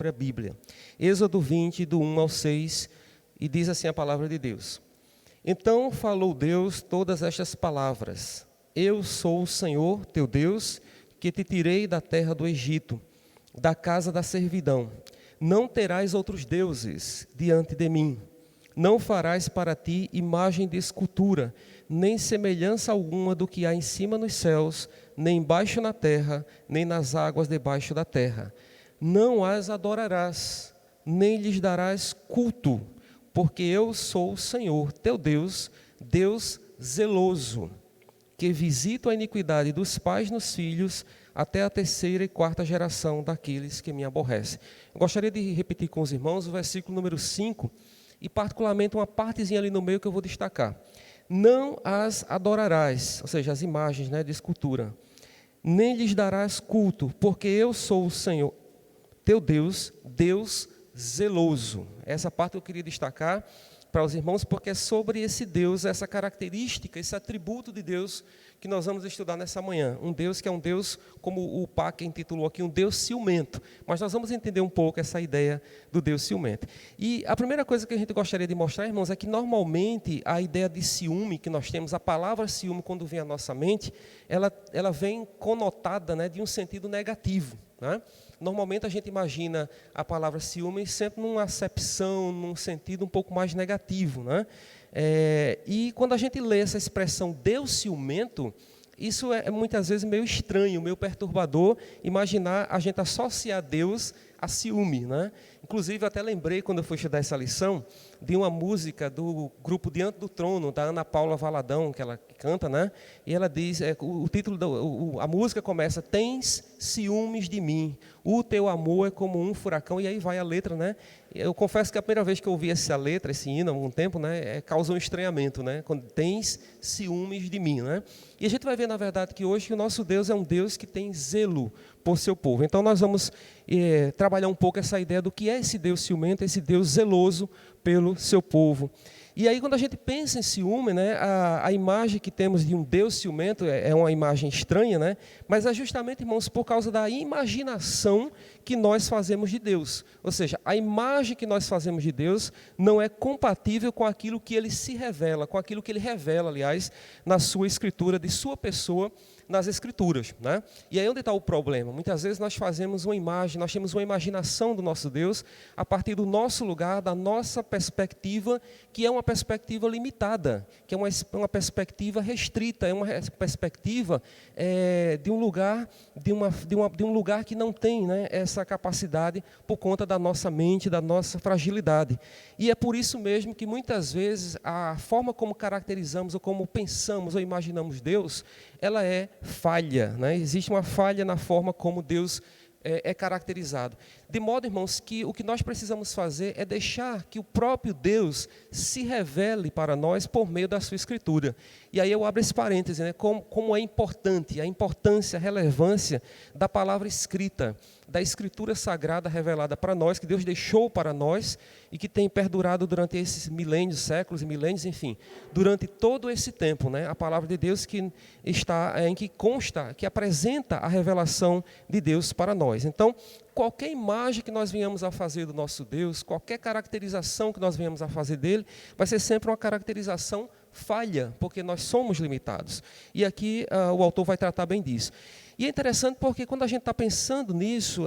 própria Bíblia. Êxodo 20, do 1 ao 6, e diz assim a palavra de Deus. Então falou Deus todas estas palavras: Eu sou o Senhor, teu Deus, que te tirei da terra do Egito, da casa da servidão. Não terás outros deuses diante de mim. Não farás para ti imagem de escultura, nem semelhança alguma do que há em cima nos céus, nem embaixo na terra, nem nas águas debaixo da terra. Não as adorarás, nem lhes darás culto, porque eu sou o Senhor, teu Deus, Deus zeloso, que visito a iniquidade dos pais nos filhos, até a terceira e quarta geração daqueles que me aborrecem. Eu gostaria de repetir com os irmãos o versículo número 5, e particularmente uma partezinha ali no meio que eu vou destacar. Não as adorarás, ou seja, as imagens, de escultura, nem lhes darás culto, porque eu sou o Senhor, teu Deus, Deus zeloso. Essa parte eu queria destacar para os irmãos, porque é sobre esse Deus, essa característica, esse atributo de Deus que nós vamos estudar nessa manhã. Um Deus que é um Deus, como o Paca intitulou aqui, um Deus ciumento. Mas nós vamos entender um pouco essa ideia do Deus ciumento. E a primeira coisa que a gente gostaria de mostrar, irmãos, é que normalmente a ideia de ciúme que nós temos, a palavra ciúme, quando vem à nossa mente, ela vem conotada, de um sentido negativo, Normalmente a gente imagina a palavra ciúme sempre numa acepção, num sentido um pouco mais negativo, E quando a gente lê essa expressão Deus ciumento, isso é muitas vezes meio estranho, meio perturbador, imaginar a gente associar Deus a ciúme, Inclusive, eu até lembrei, quando eu fui estudar essa lição, de uma música do grupo Diante do Trono, da Ana Paula Valadão, que ela canta, E ela diz, o título a música começa: Tens ciúmes de mim, o teu amor é como um furacão, e aí vai a letra, Eu confesso que a primeira vez que eu ouvi essa letra, esse hino, há algum tempo, causou um estranhamento, Quando tens ciúmes de mim, E a gente vai ver, na verdade, que hoje o nosso Deus é um Deus que tem zelo por seu povo. Então, nós vamos trabalhar um pouco essa ideia do que é esse Deus ciumento, esse Deus zeloso pelo seu povo. E aí, quando a gente pensa em ciúme, a imagem que temos de um Deus ciumento é uma imagem estranha, mas é justamente, irmãos, por causa da imaginação que nós fazemos de Deus. Ou seja, a imagem que nós fazemos de Deus não é compatível com aquilo que Ele se revela, com aquilo que Ele revela, aliás, na sua escritura, de sua pessoa, nas Escrituras. E aí onde está o problema? Muitas vezes nós fazemos uma imagem, nós temos uma imaginação do nosso Deus a partir do nosso lugar, da nossa perspectiva, que é uma perspectiva limitada, que é uma perspectiva restrita, é uma perspectiva de um lugar que não tem essa capacidade por conta da nossa mente, da nossa fragilidade. E é por isso mesmo que muitas vezes a forma como caracterizamos, ou como pensamos, ou imaginamos Deus, ela é falha, Existe uma falha na forma como Deus é caracterizado. De modo, irmãos, que o que nós precisamos fazer é deixar que o próprio Deus se revele para nós por meio da sua Escritura. E aí eu abro esse parêntese, como é importante, a importância, a relevância da palavra escrita, da Escritura Sagrada revelada para nós, que Deus deixou para nós e que tem perdurado durante esses milênios, séculos e milênios, enfim, durante todo esse tempo, a palavra de Deus que está, em que consta, que apresenta a revelação de Deus para nós. Então, qualquer imagem que nós venhamos a fazer do nosso Deus, qualquer caracterização que nós venhamos a fazer dele, vai ser sempre uma caracterização falha, porque nós somos limitados. E aqui o autor vai tratar bem disso. E é interessante porque quando a gente está pensando nisso,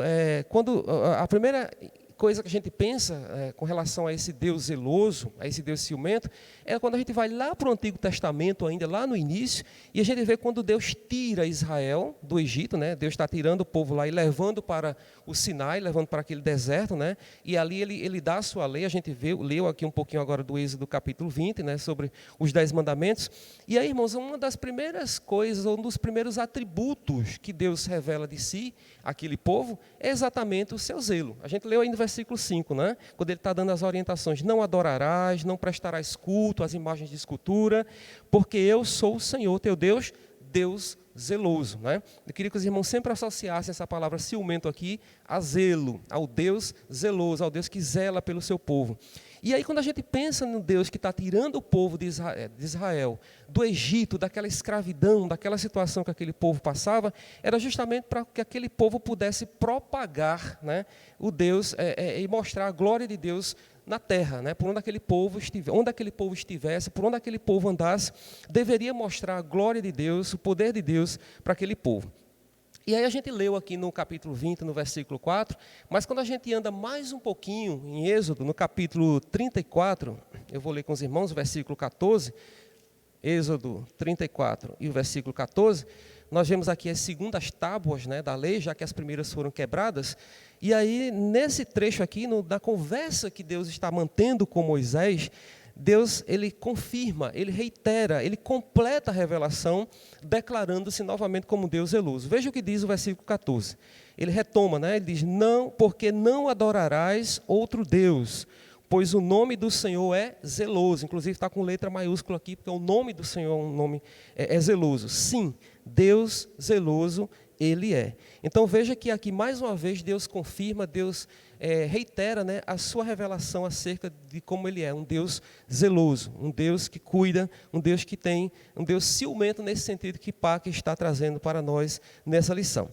quando a primeira coisa que a gente pensa com relação a esse Deus zeloso, a esse Deus ciumento, é quando a gente vai lá para o Antigo Testamento, ainda lá no início, e a gente vê quando Deus tira Israel do Egito, Deus está tirando o povo lá e levando para o Sinai, levando para aquele deserto, E ali ele dá a sua lei. A gente leu aqui um pouquinho agora do Êxodo capítulo 20, sobre os 10 mandamentos. E aí, irmãos, uma das primeiras coisas, um dos primeiros atributos que Deus revela de si, aquele povo, é exatamente o seu zelo. A gente leu ainda o versículo 5, quando ele está dando as orientações: não adorarás, não prestarás culto às imagens de escultura, porque eu sou o Senhor teu Deus, Deus zeloso, né? Eu queria que os irmãos sempre associassem essa palavra ciumento aqui a zelo, ao Deus zeloso, ao Deus que zela pelo seu povo. E aí, quando a gente pensa no Deus que está tirando o povo de Israel do Egito, daquela escravidão, daquela situação que aquele povo passava, era justamente para que aquele povo pudesse propagar, né, o Deus e mostrar a glória de Deus na terra, né? Por onde aquele povo estivesse, por onde aquele povo andasse, deveria mostrar a glória de Deus, o poder de Deus para aquele povo. E aí a gente leu aqui no capítulo 20, no versículo 4, mas quando a gente anda mais um pouquinho em Êxodo, no capítulo 34, eu vou ler com os irmãos o versículo 14, Êxodo 34 e o versículo 14, nós vemos aqui as segundas tábuas, né, da lei, já que as primeiras foram quebradas. E aí, nesse trecho aqui, na conversa que Deus está mantendo com Moisés, Deus, ele confirma, ele reitera, ele completa a revelação, declarando-se novamente como Deus zeloso. Veja o que diz o versículo 14. Ele retoma, né? Ele diz, não, porque não adorarás outro Deus, pois o nome do Senhor é zeloso. Inclusive está com letra maiúscula aqui, porque o nome do Senhor é zeloso. Sim, Deus zeloso, Ele é. Então veja que aqui mais uma vez Deus confirma, Deus reitera, né, a sua revelação acerca de como Ele é, um Deus zeloso, um Deus que cuida, um Deus que tem, um Deus ciumento nesse sentido que Paca está trazendo para nós nessa lição.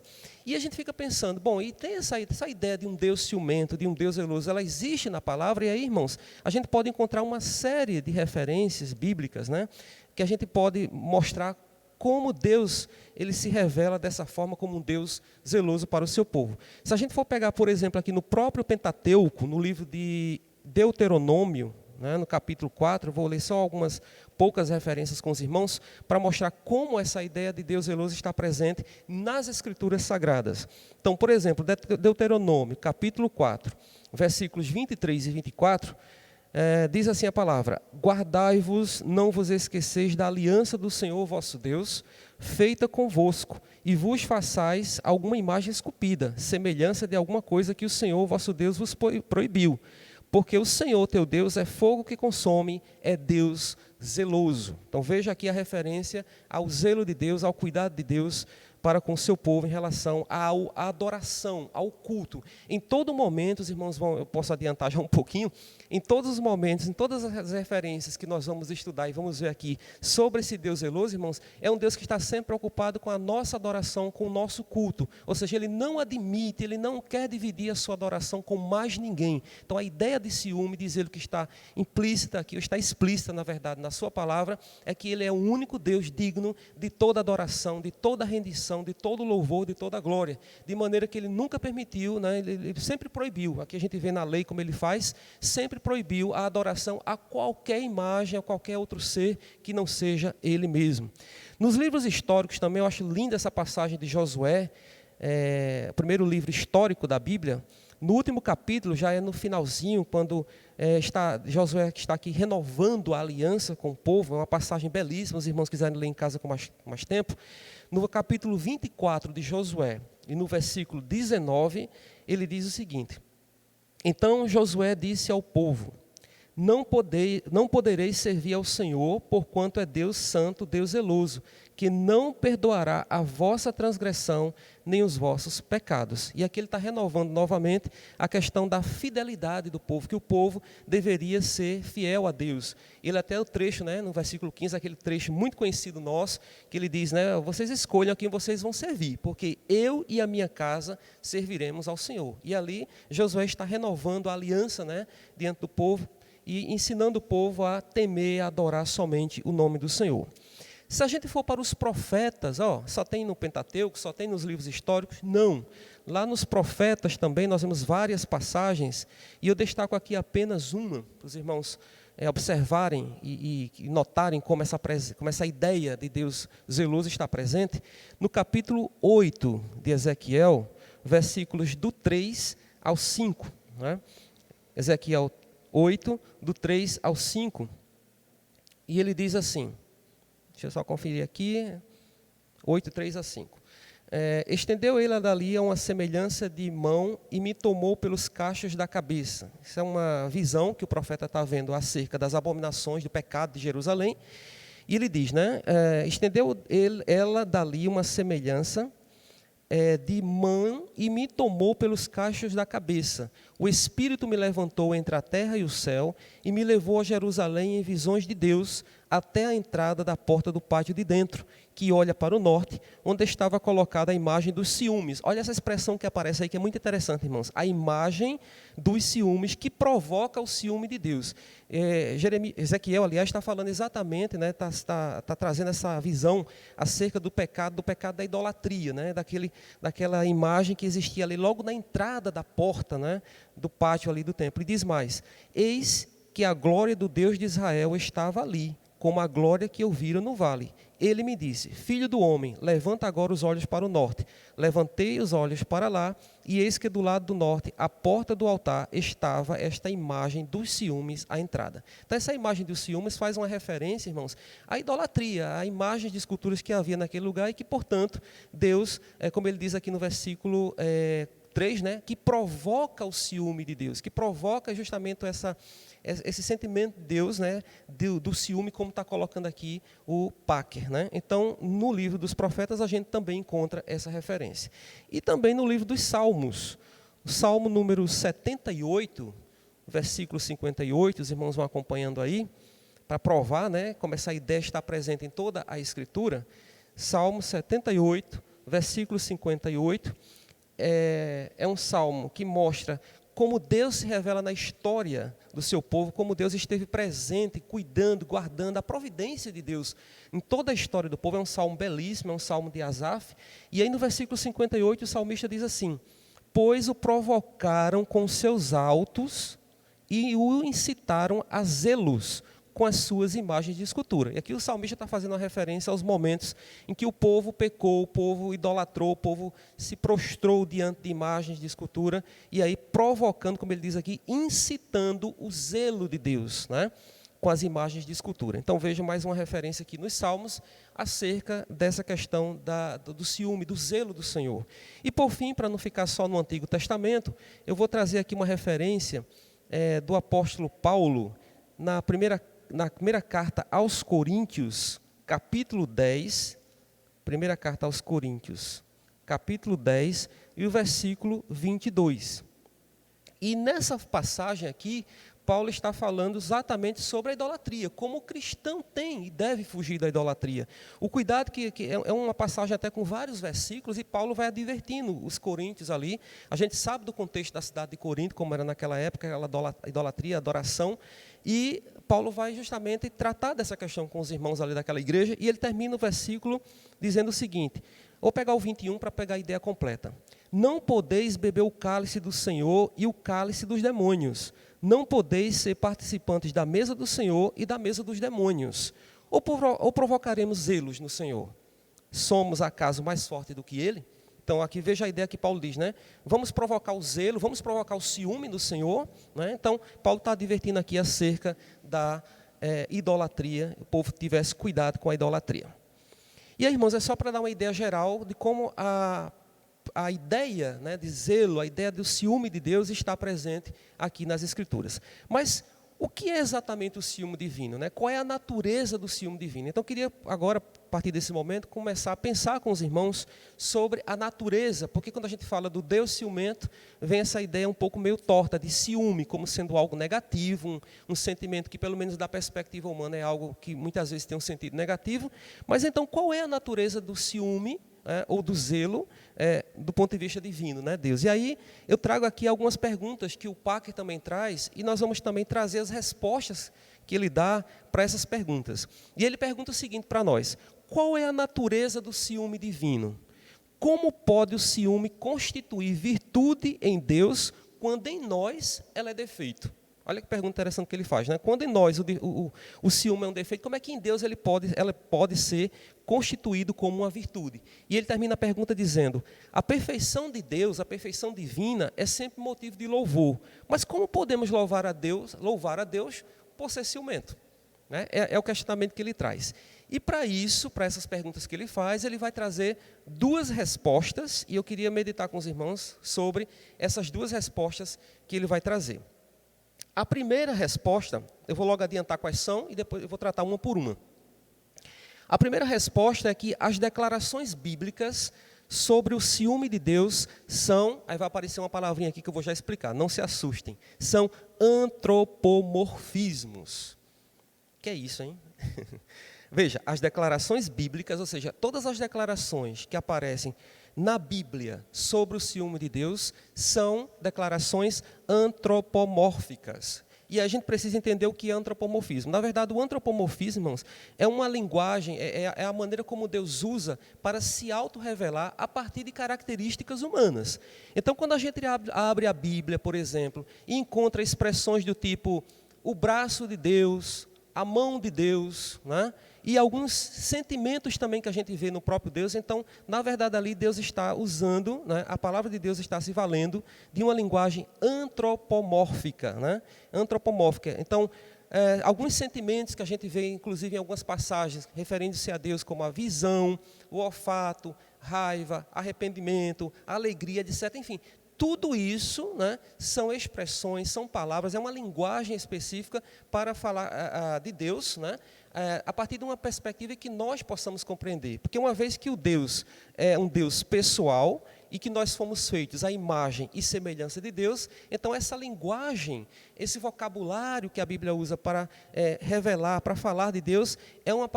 E a gente fica pensando, bom, e tem essa ideia de um Deus ciumento, de um Deus zeloso, ela existe na palavra, e aí, irmãos, a gente pode encontrar uma série de referências bíblicas, né, que a gente pode mostrar como Deus, ele se revela dessa forma como um Deus zeloso para o seu povo. Se a gente for pegar, por exemplo, aqui no próprio Pentateuco, no livro de Deuteronômio, né, no capítulo 4, eu vou ler só algumas poucas referências com os irmãos, para mostrar como essa ideia de Deus zeloso está presente nas Escrituras Sagradas. Então, por exemplo, Deuteronômio, capítulo 4, versículos 23 e 24, diz assim a palavra: guardai-vos, não vos esqueceis da aliança do Senhor vosso Deus, feita convosco, e vos façais alguma imagem esculpida, semelhança de alguma coisa que o Senhor vosso Deus vos proibiu. Porque o Senhor teu Deus é fogo que consome, é Deus zeloso. Então veja aqui a referência ao zelo de Deus, ao cuidado de Deus para com o seu povo em relação à adoração, ao culto. Em todo momento, os irmãos eu posso adiantar já um pouquinho, em todos os momentos, em todas as referências que nós vamos estudar e vamos ver aqui sobre esse Deus zeloso, irmãos, é um Deus que está sempre preocupado com a nossa adoração, com o nosso culto. Ou seja, Ele não admite, Ele não quer dividir a sua adoração com mais ninguém. Então a ideia de ciúme, de zelo que está implícita aqui, ou está explícita, na verdade, na sua palavra, é que Ele é o único Deus digno de toda adoração, de toda rendição, de todo louvor, de toda glória, de maneira que Ele nunca permitiu, né, ele sempre proibiu, aqui a gente vê na lei como Ele faz, sempre proibiu a adoração a qualquer imagem, a qualquer outro ser que não seja Ele mesmo. Nos livros históricos também, eu acho linda essa passagem de Josué, o primeiro livro histórico da Bíblia. No último capítulo, já é no finalzinho, quando Josué está aqui renovando a aliança com o povo, é uma passagem belíssima, os irmãos quiserem ler em casa com mais tempo. No capítulo 24 de Josué, e no versículo 19, ele diz o seguinte: então Josué disse ao povo: não podereis servir ao Senhor, porquanto é Deus santo, Deus zeloso, que não perdoará a vossa transgressão, nem os vossos pecados. E aqui ele está renovando novamente a questão da fidelidade do povo, que o povo deveria ser fiel a Deus. Ele até o trecho, né, no versículo 15, aquele trecho muito conhecido nosso, que ele diz, né, vocês escolham a quem vocês vão servir, porque eu e a minha casa serviremos ao Senhor. E ali Josué está renovando a aliança, né, diante do povo, e ensinando o povo a temer, a adorar somente o nome do Senhor. Se a gente for para os profetas, só tem no Pentateuco, só tem nos livros históricos? Não. Lá nos profetas também nós vemos várias passagens, e eu destaco aqui apenas uma, para os irmãos observarem e notarem como essa ideia de Deus zeloso está presente. No capítulo 8 de Ezequiel, versículos do 3 ao 5. Né? Ezequiel 8, do 3 ao 5. E ele diz assim, deixa eu só conferir aqui, 8, 3 a 5. Estendeu ele dali a uma semelhança de mão e me tomou pelos cachos da cabeça. Isso é uma visão que o profeta está vendo acerca das abominações do pecado de Jerusalém. E ele diz, né, estendeu ela dali uma semelhança de mão e me tomou pelos cachos da cabeça. O Espírito me levantou entre a terra e o céu e me levou a Jerusalém em visões de Deus, até a entrada da porta do pátio de dentro, que olha para o norte, onde estava colocada a imagem dos ciúmes. Olha essa expressão que aparece aí, que é muito interessante, irmãos. A imagem dos ciúmes, que provoca o ciúme de Deus. Ezequiel, aliás, está falando exatamente, né, está trazendo essa visão acerca do pecado da idolatria, né, daquela imagem que existia ali logo na entrada da porta, né, do pátio ali do templo. E diz mais: eis que a glória do Deus de Israel estava ali, como a glória que eu vira no vale. Ele me disse: filho do homem, levanta agora os olhos para o norte. Levantei os olhos para lá, e eis que do lado do norte, à porta do altar, estava esta imagem dos ciúmes à entrada. Então essa imagem dos ciúmes faz uma referência, irmãos, à idolatria, à imagem de esculturas que havia naquele lugar e que, portanto, Deus, como ele diz aqui no versículo 3, né, que provoca o ciúme de Deus, que provoca justamente esse sentimento de Deus, né, do ciúme, como está colocando aqui o Packer, né? Então, no livro dos profetas, a gente também encontra essa referência. E também no livro dos Salmos, o Salmo número 78, versículo 58, os irmãos vão acompanhando aí, para provar, né, como essa ideia está presente em toda a Escritura. Salmo 78, versículo 58, é um salmo que mostra como Deus se revela na história do seu povo, como Deus esteve presente, cuidando, guardando, a providência de Deus em toda a história do povo. É um salmo belíssimo, é um salmo de Asaf. E aí no versículo 58 o salmista diz assim: pois o provocaram com seus altos e o incitaram a zelos com as suas imagens de escultura. E aqui o salmista está fazendo uma referência aos momentos em que o povo pecou, o povo idolatrou, o povo se prostrou diante de imagens de escultura, e aí provocando, como ele diz aqui, incitando o zelo de Deus, né, com as imagens de escultura. Então veja mais uma referência aqui nos Salmos acerca dessa questão do ciúme, do zelo do Senhor. E por fim, para não ficar só no Antigo Testamento, eu vou trazer aqui uma referência do apóstolo Paulo, na primeira carta aos Coríntios, capítulo 10, primeira carta aos Coríntios, capítulo 10, e o versículo 22. E nessa passagem aqui, Paulo está falando exatamente sobre a idolatria, como o cristão tem e deve fugir da idolatria. O cuidado que é uma passagem até com vários versículos, e Paulo vai advertindo os coríntios ali. A gente sabe do contexto da cidade de Corinto, como era naquela época, aquela idolatria, adoração, e Paulo vai justamente tratar dessa questão com os irmãos ali daquela igreja, e ele termina o versículo dizendo o seguinte: vou pegar o 21 para pegar a ideia completa. Não podeis beber o cálice do Senhor e o cálice dos demônios. Não podeis ser participantes da mesa do Senhor e da mesa dos demônios. Ou provocaremos zelos no Senhor? Somos acaso mais fortes do que Ele? Então aqui veja a ideia que Paulo diz, né? Vamos provocar o zelo, vamos provocar o ciúme do Senhor, né? Então Paulo está advertindo aqui acerca da idolatria, o povo tivesse cuidado com a idolatria. E aí, irmãos, é só para dar uma ideia geral de como a ideia, né, de zelo, a ideia do ciúme de Deus está presente aqui nas Escrituras. Mas o que é exatamente o ciúme divino, né? Qual é a natureza do ciúme divino? Então, eu queria agora, a partir desse momento, começar a pensar com os irmãos sobre a natureza, porque quando a gente fala do Deus ciumento, vem essa ideia um pouco meio torta de ciúme, como sendo algo negativo, um sentimento que, pelo menos da perspectiva humana, é algo que muitas vezes tem um sentido negativo. Mas então, qual é a natureza do ciúme, ou do zelo, do ponto de vista divino, né, Deus? E aí eu trago aqui algumas perguntas que o Packer também traz, e nós vamos também trazer as respostas que ele dá para essas perguntas. E ele pergunta o seguinte para nós: qual é a natureza do ciúme divino? Como pode o ciúme constituir virtude em Deus quando em nós ela é defeito? Olha que pergunta interessante que ele faz, né? Quando em nós o ciúme é um defeito, como é que em Deus ela pode ser constituído como uma virtude? E ele termina a pergunta dizendo: a perfeição de Deus, a perfeição divina, é sempre motivo de louvor. Mas como podemos louvar a Deus por ser ciumento? Né? É o questionamento que ele traz. E para isso, para essas perguntas que ele faz, ele vai trazer duas respostas, e eu queria meditar com os irmãos sobre essas duas respostas que ele vai trazer. A primeira resposta, eu vou logo adiantar quais são, e depois eu vou tratar uma por uma. A primeira resposta é que as declarações bíblicas sobre o ciúme de Deus são, aí vai aparecer uma palavrinha aqui que eu vou já explicar, não se assustem, são antropomorfismos. Que é isso, hein? Veja, as declarações bíblicas, ou seja, todas as declarações que aparecem na Bíblia sobre o ciúme de Deus são declarações antropomórficas. E a gente precisa entender o que é antropomorfismo. Na verdade, o antropomorfismo, irmãos, é uma linguagem, é a maneira como Deus usa para se autorrevelar a partir de características humanas. Então, quando a gente abre a Bíblia, por exemplo, e encontra expressões do tipo o braço de Deus, a mão de Deus, né? E alguns sentimentos também que a gente vê no próprio Deus. Então, na verdade, ali Deus está usando, né, a palavra de Deus está se valendo de uma linguagem antropomórfica, né? Antropomórfica. Então, alguns sentimentos que a gente vê, inclusive em algumas passagens, referindo-se a Deus como a visão, o olfato, raiva, arrependimento, alegria, etc. Enfim, tudo isso, né, são expressões, são palavras, é uma linguagem específica para falar de Deus, né, a partir de uma perspectiva que nós possamos compreender. Porque uma vez que o Deus é um Deus pessoal e que nós fomos feitos à imagem e semelhança de Deus, então essa linguagem, esse vocabulário que a Bíblia usa para revelar, para falar de Deus, é uma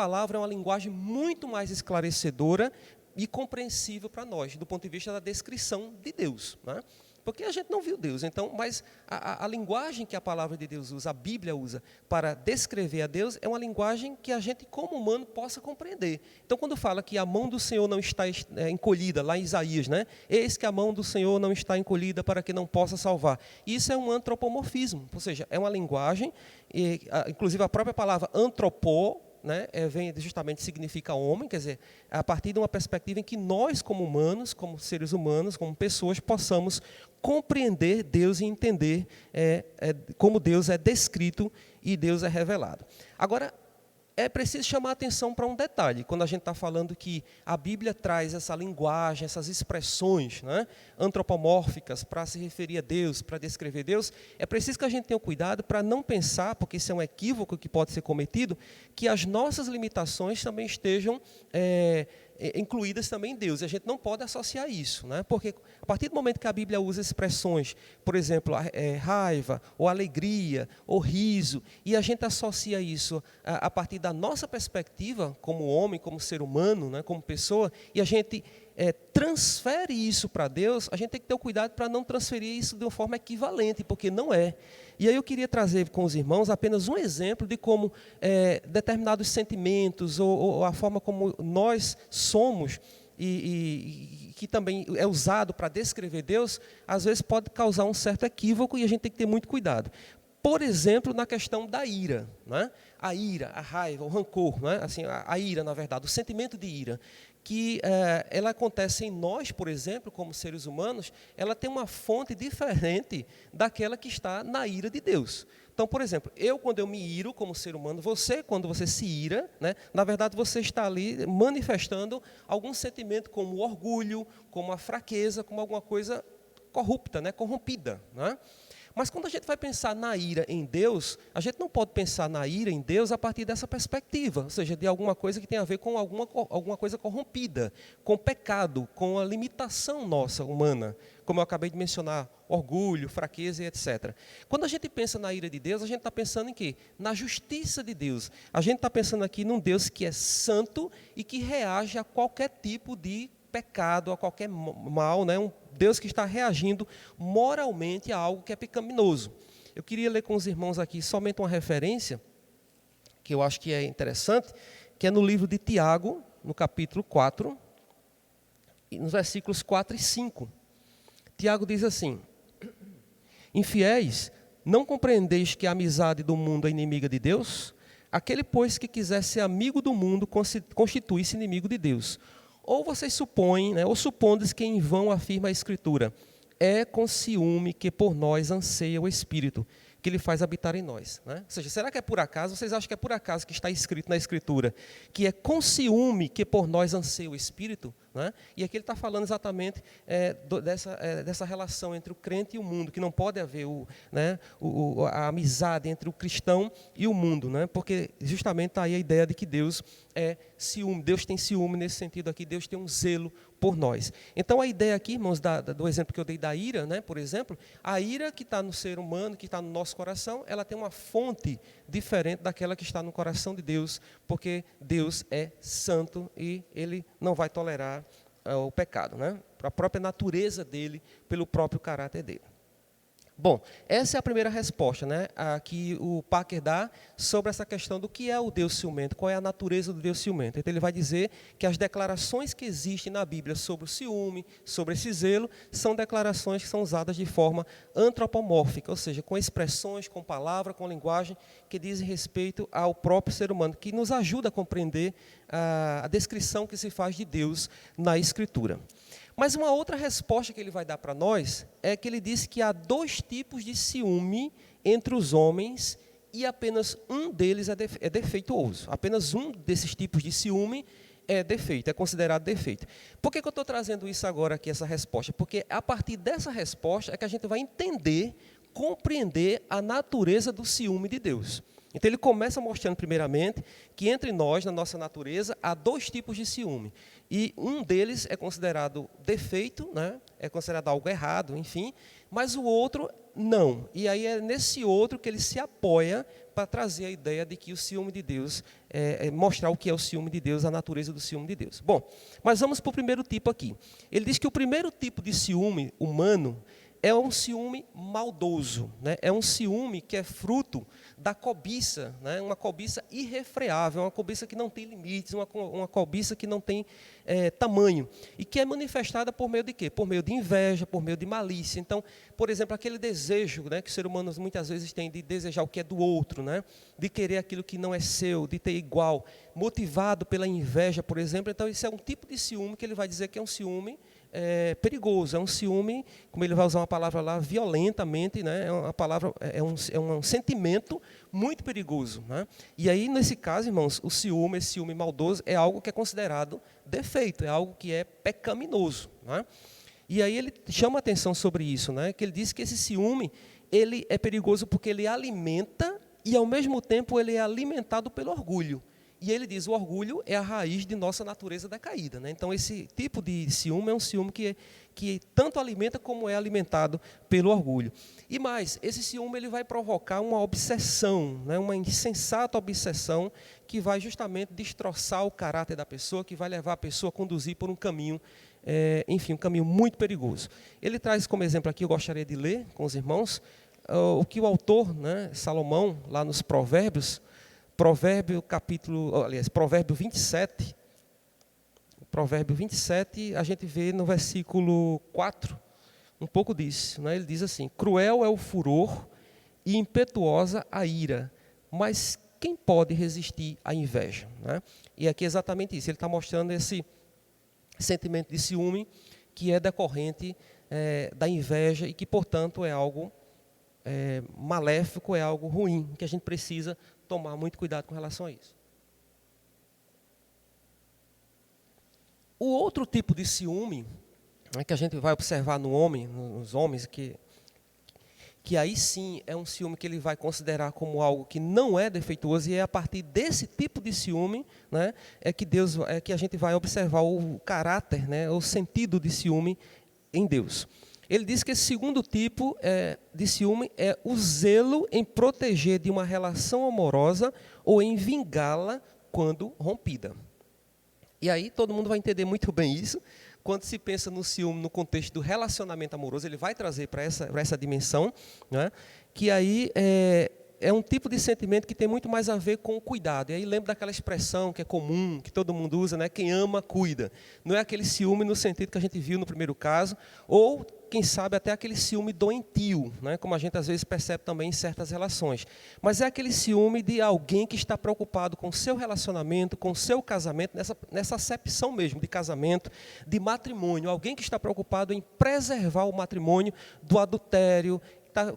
linguagem muito mais esclarecedora e compreensível para nós, do ponto de vista da descrição de Deus, né? Porque a gente não viu Deus, então, mas a linguagem que a palavra de Deus usa, a Bíblia usa, para descrever a Deus, é uma linguagem que a gente, como humano, possa compreender. Então, quando fala que a mão do Senhor não está encolhida, lá em Isaías, né? Eis que a mão do Senhor não está encolhida para que não possa salvar. Isso é um antropomorfismo, ou seja, é uma linguagem, inclusive a própria palavra antropó, né, vem justamente significa homem, quer dizer, a partir de uma perspectiva em que nós, como humanos, como seres humanos, como pessoas, possamos compreender Deus e entender como Deus é descrito e Deus é revelado. Agora, é preciso chamar a atenção para um detalhe, quando a gente está falando que a Bíblia traz essa linguagem, essas expressões, né, antropomórficas para se referir a Deus, para descrever Deus, é preciso que a gente tenha cuidado para não pensar, porque isso é um equívoco que pode ser cometido, que as nossas limitações também estejam incluídas também em Deus, e a gente não pode associar isso, né? Porque a partir do momento que a Bíblia usa expressões, por exemplo, raiva, ou alegria, ou riso, e a gente associa isso a partir da nossa perspectiva como homem, como ser humano, né, como pessoa, e a gente transfere isso para Deus, a gente tem que ter o cuidado para não transferir isso de uma forma equivalente, porque não é. E aí eu queria trazer com os irmãos apenas um exemplo de como determinados sentimentos ou a forma como nós somos e que também é usado para descrever Deus, às vezes pode causar um certo equívoco e a gente tem que ter muito cuidado. Por exemplo, na questão da ira, né? A ira, a raiva, o rancor, né? Assim, a ira, na verdade, o sentimento de ira, que ela acontece em nós, por exemplo, como seres humanos, ela tem uma fonte diferente daquela que está na ira de Deus. Então, por exemplo, quando eu me iro como ser humano, quando você se ira, né, na verdade você está ali manifestando algum sentimento como o orgulho, como a fraqueza, como alguma coisa corrupta, né, corrompida, né? Mas quando a gente vai pensar na ira em Deus, a gente não pode pensar na ira em Deus a partir dessa perspectiva, ou seja, de alguma coisa que tem a ver com alguma coisa corrompida, com pecado, com a limitação nossa, humana, como eu acabei de mencionar, orgulho, fraqueza e etc. Quando a gente pensa na ira de Deus, a gente está pensando em quê? Na justiça de Deus. A gente está pensando aqui num Deus que é santo e que reage a qualquer tipo de pecado, a qualquer mal, né? Um Deus que está reagindo moralmente a algo que é pecaminoso. Eu queria ler com os irmãos aqui somente uma referência, que eu acho que é interessante, que é no livro de Tiago, no capítulo 4, nos versículos 4 e 5. Tiago diz assim: infiéis, não compreendeis que a amizade do mundo é inimiga de Deus? Aquele, pois, que quiser ser amigo do mundo, constitui-se inimigo de Deus. Ou vocês supõem, né, ou supondes que em vão afirma a Escritura, é com ciúme que por nós anseia o Espírito. que Ele faz habitar em nós. Né? Ou seja, será que é por acaso? Vocês acham que é por acaso que está escrito na Escritura que é com ciúme que por nós anseia o Espírito? Né? E aqui ele está falando exatamente dessa relação entre o crente e o mundo, que não pode haver a amizade entre o cristão e o mundo, né? Porque justamente está aí a ideia de que Deus é ciúme, Deus tem ciúme nesse sentido aqui, Deus tem um zelo por nós. Então a ideia aqui, irmãos, do exemplo que eu dei da ira, né, por exemplo, a ira que está no ser humano, que está no nosso coração, ela tem uma fonte diferente daquela que está no coração de Deus, porque Deus é santo e Ele não vai tolerar o pecado, né? A própria natureza dele, pelo próprio caráter dele. Bom, essa é a primeira resposta, né, que o Packer dá sobre essa questão do que é o Deus ciumento, qual é a natureza do Deus ciumento. Então ele vai dizer que as declarações que existem na Bíblia sobre o ciúme, sobre esse zelo, são declarações que são usadas de forma antropomórfica, ou seja, com expressões, com palavra, com linguagem que dizem respeito ao próprio ser humano, que nos ajuda a compreender a descrição que se faz de Deus na Escritura. Mas uma outra resposta que ele vai dar para nós é que ele diz que há dois tipos de ciúme entre os homens e apenas um deles é defeituoso. Apenas um desses tipos de ciúme é defeito, é considerado defeito. Por que eu estou trazendo isso agora aqui, essa resposta? Porque a partir dessa resposta é que a gente vai entender, compreender a natureza do ciúme de Deus. Então ele começa mostrando primeiramente que entre nós, na nossa natureza, há dois tipos de ciúme. E um deles é considerado defeito, né? É considerado algo errado, enfim, mas o outro não. E aí é nesse outro que ele se apoia para trazer a ideia de que o ciúme de Deus, mostrar o que é o ciúme de Deus, a natureza do ciúme de Deus. Bom, mas vamos para o primeiro tipo aqui. Ele diz que o primeiro tipo de ciúme humano é um ciúme maldoso, né? É um ciúme que é fruto da cobiça, né? Uma cobiça irrefreável, uma cobiça que não tem limites, uma cobiça que não tem tamanho, e que é manifestada por meio de quê? Por meio de inveja, por meio de malícia. Então, por exemplo, aquele desejo, né, que os seres humanos muitas vezes têm de desejar o que é do outro, né? De querer aquilo que não é seu, de ter igual, motivado pela inveja, por exemplo. Então, isso é um tipo de ciúme que ele vai dizer que é um ciúme perigoso, é um ciúme, como ele vai usar uma palavra lá, violentamente, né? É um sentimento muito perigoso, né? E aí, nesse caso, irmãos, esse ciúme maldoso é algo que é considerado defeito, é algo que é pecaminoso, né? E aí ele chama a atenção sobre isso, né? Que ele diz que esse ciúme, ele é perigoso porque ele alimenta e, ao mesmo tempo, ele é alimentado pelo orgulho. E ele diz, o orgulho é a raiz de nossa natureza decaída, né? Então, esse tipo de ciúme é um ciúme que tanto alimenta como é alimentado pelo orgulho. E mais, esse ciúme ele vai provocar uma obsessão, né? Uma insensata obsessão que vai justamente destroçar o caráter da pessoa, que vai levar a pessoa a conduzir por um caminho, enfim, um caminho muito perigoso. Ele traz como exemplo aqui, eu gostaria de ler com os irmãos, o que o autor, né, Salomão, lá nos Provérbios, Provérbio 27, Provérbio 27, a gente vê no versículo 4, um pouco disso, né? Ele diz assim, cruel é o furor e impetuosa a ira, mas quem pode resistir à inveja, né? E aqui é exatamente isso, ele está mostrando esse sentimento de ciúme que é decorrente da inveja e que, portanto, é algo maléfico, é algo ruim, que a gente precisa tomar muito cuidado com relação a isso. O outro tipo de ciúme, né, que a gente vai observar no homem, nos homens, que aí sim é um ciúme que ele vai considerar como algo que não é defeituoso, e é a partir desse tipo de ciúme, né, que a gente vai observar o caráter, né, o sentido de ciúme em Deus. Ele diz que esse segundo tipo de ciúme é o zelo em proteger de uma relação amorosa ou em vingá-la quando rompida. E aí todo mundo vai entender muito bem isso. Quando se pensa no ciúme no contexto do relacionamento amoroso, ele vai trazer para essa dimensão, né, que aí é um tipo de sentimento que tem muito mais a ver com o cuidado. E aí lembra daquela expressão que é comum, que todo mundo usa, né? Quem ama, cuida. Não é aquele ciúme no sentido que a gente viu no primeiro caso, ou, quem sabe, até aquele ciúme doentio, né? Como a gente às vezes percebe também em certas relações. Mas é aquele ciúme de alguém que está preocupado com o seu relacionamento, com o seu casamento, nessa acepção mesmo de casamento, de matrimônio. Alguém que está preocupado em preservar o matrimônio do adultério, está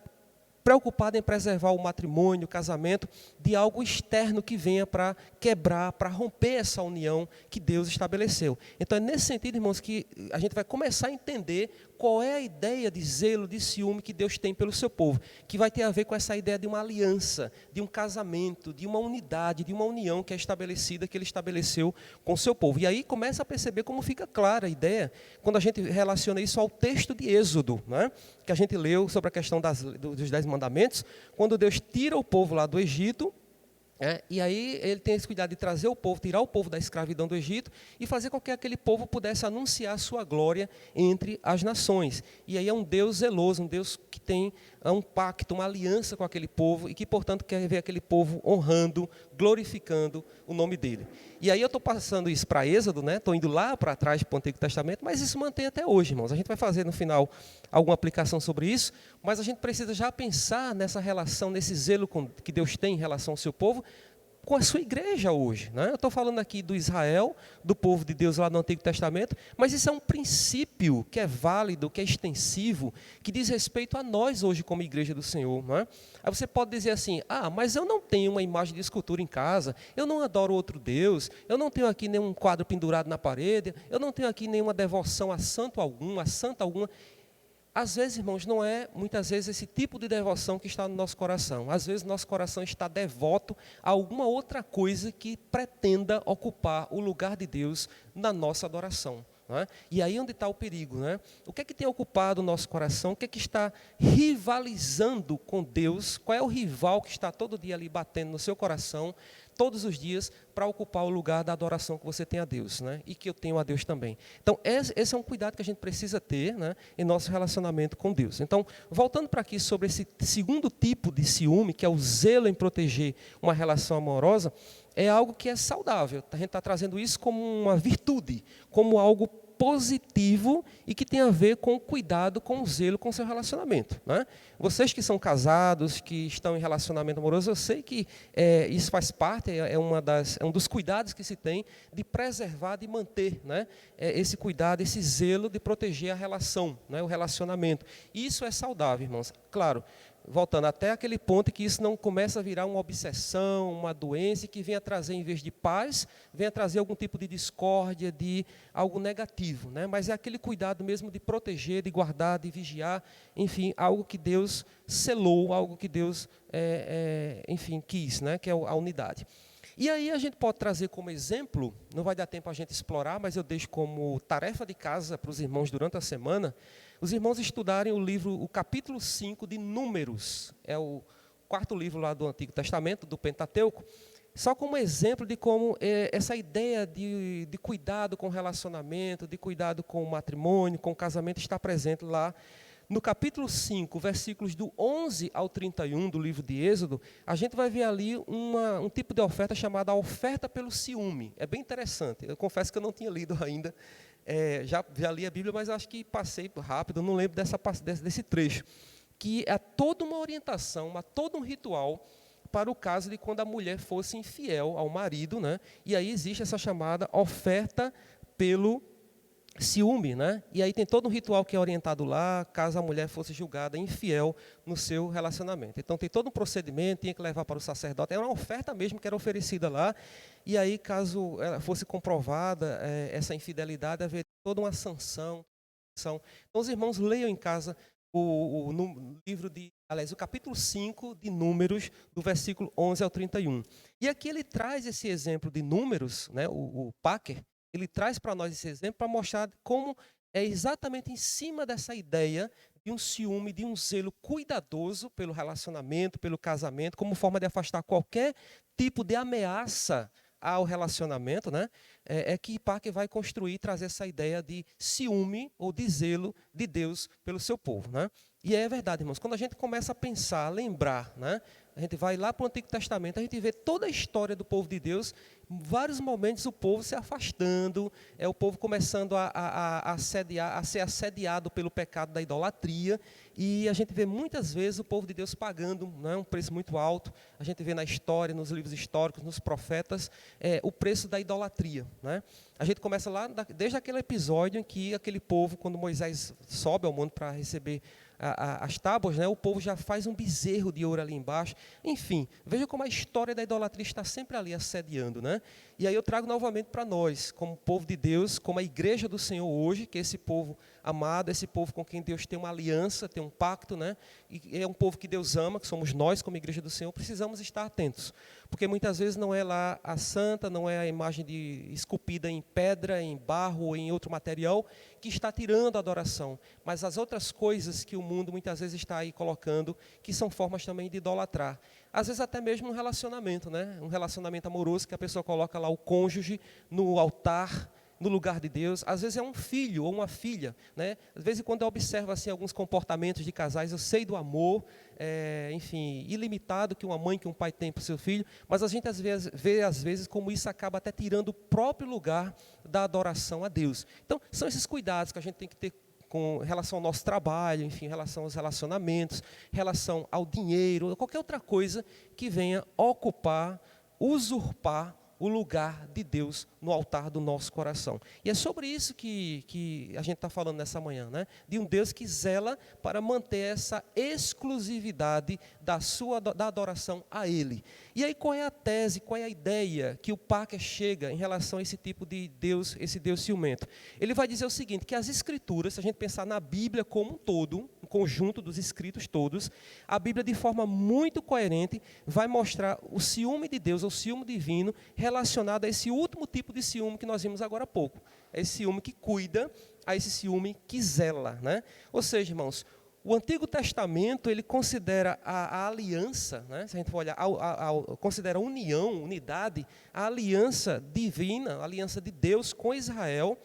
preocupado em preservar o matrimônio, o casamento, de algo externo que venha para quebrar, para romper essa união que Deus estabeleceu. Então é nesse sentido, irmãos, que a gente vai começar a entender qual é a ideia de zelo, de ciúme que Deus tem pelo seu povo, que vai ter a ver com essa ideia de uma aliança, de um casamento, de uma unidade, de uma união que é estabelecida, que Ele estabeleceu com o seu povo. E aí começa a perceber como fica clara a ideia, quando a gente relaciona isso ao texto de Êxodo, né? Que a gente leu sobre a questão dos 10 mandamentos, quando Deus tira o povo lá do Egito, e aí ele tem esse cuidado de trazer o povo, tirar o povo da escravidão do Egito e fazer com que aquele povo pudesse anunciar a sua glória entre as nações. E aí é um Deus zeloso, um Deus que tem um pacto, uma aliança com aquele povo e que, portanto, quer ver aquele povo honrando, glorificando o nome dele. E aí eu estou passando isso para Êxodo, né? Estou indo lá para trás para o Antigo Testamento, mas isso mantém até hoje, irmãos. A gente vai fazer no final alguma aplicação sobre isso, mas a gente precisa já pensar nessa relação, nesse zelo que Deus tem em relação ao seu povo, com a sua igreja hoje, né? Eu estou falando aqui do Israel, do povo de Deus lá no Antigo Testamento, mas isso é um princípio que é válido, que é extensivo, que diz respeito a nós hoje como igreja do Senhor, né? Aí você pode dizer assim, mas eu não tenho uma imagem de escultura em casa, eu não adoro outro Deus, eu não tenho aqui nenhum quadro pendurado na parede, eu não tenho aqui nenhuma devoção a santo algum, a santa alguma. Às vezes, irmãos, não é muitas vezes esse tipo de devoção que está no nosso coração. Às vezes nosso coração está devoto a alguma outra coisa que pretenda ocupar o lugar de Deus na nossa adoração. Né? E aí onde está o perigo, né? O que é que tem ocupado o nosso coração? O que é que está rivalizando com Deus? Qual é o rival que está todo dia ali batendo no seu coração, todos os dias, para ocupar o lugar da adoração que você tem a Deus, né? E que eu tenho a Deus também. Então esse é um cuidado que a gente precisa ter, né, em nosso relacionamento com Deus. Então, voltando para aqui sobre esse segundo tipo de ciúme, que é o zelo em proteger uma relação amorosa, é algo que é saudável. A gente está trazendo isso como uma virtude, como algo positivo e que tem a ver com o cuidado, com o zelo, com o seu relacionamento, né? Vocês que são casados, que estão em relacionamento amoroso, eu sei que isso faz parte, é um dos cuidados que se tem de preservar, de manter, né? Esse cuidado, esse zelo de proteger a relação, né? O relacionamento. Isso é saudável, irmãos. Claro, voltando até aquele ponto que isso não começa a virar uma obsessão, uma doença, que venha trazer, em vez de paz, venha trazer algum tipo de discórdia, de algo negativo, né? Mas é aquele cuidado mesmo de proteger, de guardar, de vigiar, enfim, algo que Deus selou, algo que Deus, enfim, quis, né? Que é a unidade. E aí a gente pode trazer como exemplo, não vai dar tempo a gente explorar, mas eu deixo como tarefa de casa para os irmãos durante a semana, os irmãos estudarem o capítulo 5 de Números, é o quarto livro lá do Antigo Testamento, do Pentateuco, só como exemplo de como essa ideia de cuidado com o relacionamento, de cuidado com o matrimônio, com o casamento, está presente lá. No capítulo 5, versículos do 11 ao 31 do livro de Êxodo, a gente vai ver ali um tipo de oferta chamada oferta pelo ciúme. É bem interessante, eu confesso que eu não tinha lido ainda, já li a Bíblia, mas acho que passei rápido, não lembro desse trecho, que é toda uma orientação, todo um ritual para o caso de quando a mulher fosse infiel ao marido, né? E aí existe essa chamada oferta pelo ciúme, né? E aí tem todo um ritual que é orientado lá, caso a mulher fosse julgada infiel no seu relacionamento. Então tem todo um procedimento, tinha que levar para o sacerdote, era uma oferta mesmo que era oferecida lá, e aí caso ela fosse comprovada essa infidelidade, haveria toda uma sanção. Então os irmãos leiam em casa o capítulo 5 de Números, do versículo 11 ao 31. E aqui ele traz esse exemplo de Números, né, o Packer, ele traz para nós esse exemplo para mostrar como é exatamente em cima dessa ideia de um ciúme, de um zelo cuidadoso pelo relacionamento, pelo casamento, como forma de afastar qualquer tipo de ameaça ao relacionamento, né? Que Parker vai construir, trazer essa ideia de ciúme ou de zelo de Deus pelo seu povo, né? E é verdade, irmãos, quando a gente começa a pensar, a lembrar, né? A gente vai lá para o Antigo Testamento, a gente vê toda a história do povo de Deus, em vários momentos o povo se afastando, o povo começando a ser assediado pelo pecado da idolatria, e a gente vê muitas vezes o povo de Deus pagando, né, um preço muito alto. A gente vê na história, nos livros históricos, nos profetas, o preço da idolatria, né? A gente começa lá, desde aquele episódio em que aquele povo, quando Moisés sobe ao monte para receber as tábuas, né, o povo já faz um bezerro de ouro ali embaixo. Enfim, veja como a história da idolatria está sempre ali assediando, né? E aí eu trago novamente para nós, como povo de Deus, como a igreja do Senhor hoje, que é esse povo amado, esse povo com quem Deus tem uma aliança, tem um pacto, né? E é um povo que Deus ama, que somos nós como igreja do Senhor, precisamos estar atentos. Porque muitas vezes não é lá a santa, não é a imagem esculpida em pedra, em barro ou em outro material, que está tirando a adoração. Mas as outras coisas que o mundo muitas vezes está aí colocando, que são formas também de idolatrar. Às vezes até mesmo um relacionamento, né? Um relacionamento amoroso que a pessoa coloca lá o cônjuge no altar, no lugar de Deus. Às vezes é um filho ou uma filha, né? Às vezes quando eu observo assim, alguns comportamentos de casais, eu sei do amor, enfim, ilimitado que uma mãe, que um pai tem para o seu filho, mas a gente vê às vezes como isso acaba até tirando o próprio lugar da adoração a Deus. Então, são esses cuidados que a gente tem que ter com relação ao nosso trabalho, enfim, em relação aos relacionamentos, em relação ao dinheiro, ou qualquer outra coisa que venha ocupar, usurpar o lugar de Deus no altar do nosso coração. E é sobre isso que a gente está falando nessa manhã, né? De um Deus que zela para manter essa exclusividade da adoração a Ele. E aí qual é a tese, qual é a ideia que o Parker chega em relação a esse tipo de Deus, esse Deus ciumento? Ele vai dizer o seguinte, que as Escrituras, se a gente pensar na Bíblia como um todo, um conjunto dos escritos todos, a Bíblia de forma muito coerente vai mostrar o ciúme de Deus, o ciúme divino, relacionado a esse último tipo de ciúme que nós vimos agora há pouco. É esse ciúme que cuida, a esse ciúme que zela, né? Ou seja, irmãos, o Antigo Testamento, ele considera a aliança, né? Se a gente for olhar, considera a união, unidade, a aliança divina, a aliança de Deus com Israel,